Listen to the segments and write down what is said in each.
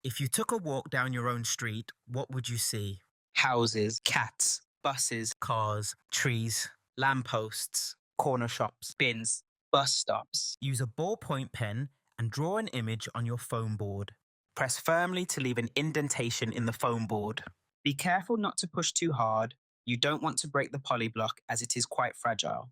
If you took a walk down your own street, what would you see? Houses, cats, buses, Cars, trees. lampposts, corner shops, bins, bus stops. Use a ballpoint pen and draw an image on your foam board. Press firmly to leave an indentation in the foam board. Be careful not to push too hard. You don't want to break the polyblock as it is quite fragile.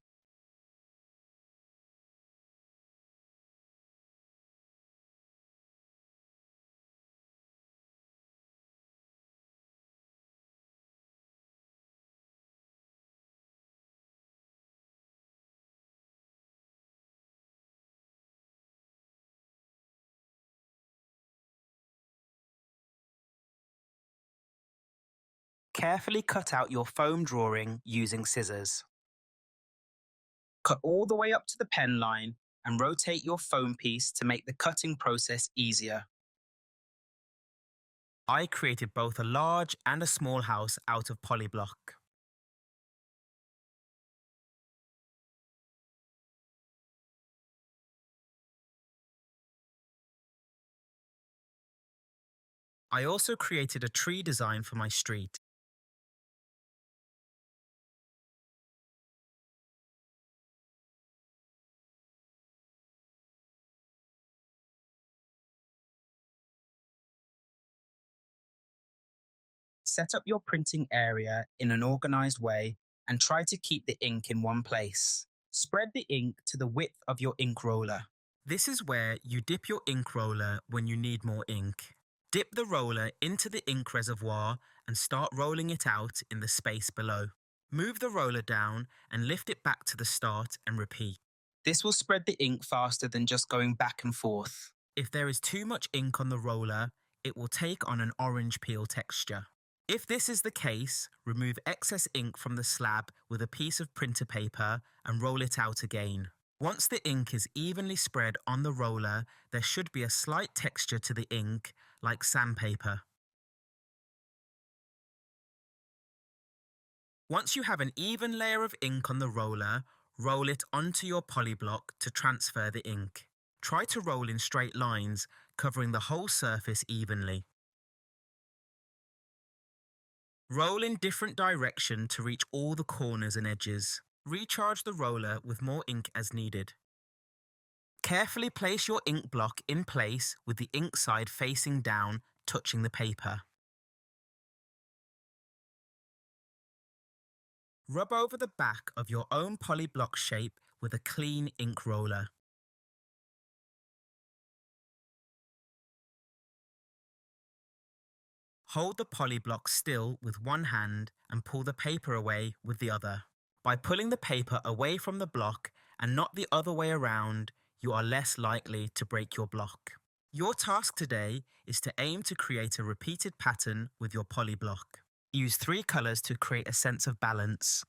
Carefully cut out your foam drawing using scissors. Cut all the way up to the pen line and rotate your foam piece to make the cutting process easier. I created both a large and a small house out of Polyblock. I also created a tree design for my street. Set up your printing area in an organized way and try to keep the ink in one place. Spread the ink to the width of your ink roller. This is where you dip your ink roller when you need more ink. Dip the roller into the ink reservoir and start rolling it out in the space below. Move the roller down and lift it back to the start and repeat. This will spread the ink faster than just going back and forth. If there is too much ink on the roller, it will take on an orange peel texture. If this is the case, remove excess ink from the slab with a piece of printer paper and roll it out again. Once the ink is evenly spread on the roller, there should be a slight texture to the ink, like sandpaper. Once you have an even layer of ink on the roller, roll it onto your polyblock to transfer the ink. Try to roll in straight lines, covering the whole surface evenly. Roll in different direction to reach all the corners and edges. Recharge the roller with more ink as needed. Carefully place your ink block in place with the ink side facing down, touching the paper. Rub over the back of your own polyblock shape with a clean ink roller. Hold the polyblock still with one hand and pull the paper away with the other. By pulling the paper away from the block and not the other way around, you are less likely to break your block. Your task today is to aim to create a repeated pattern with your polyblock. Use 3 colours to create a sense of balance.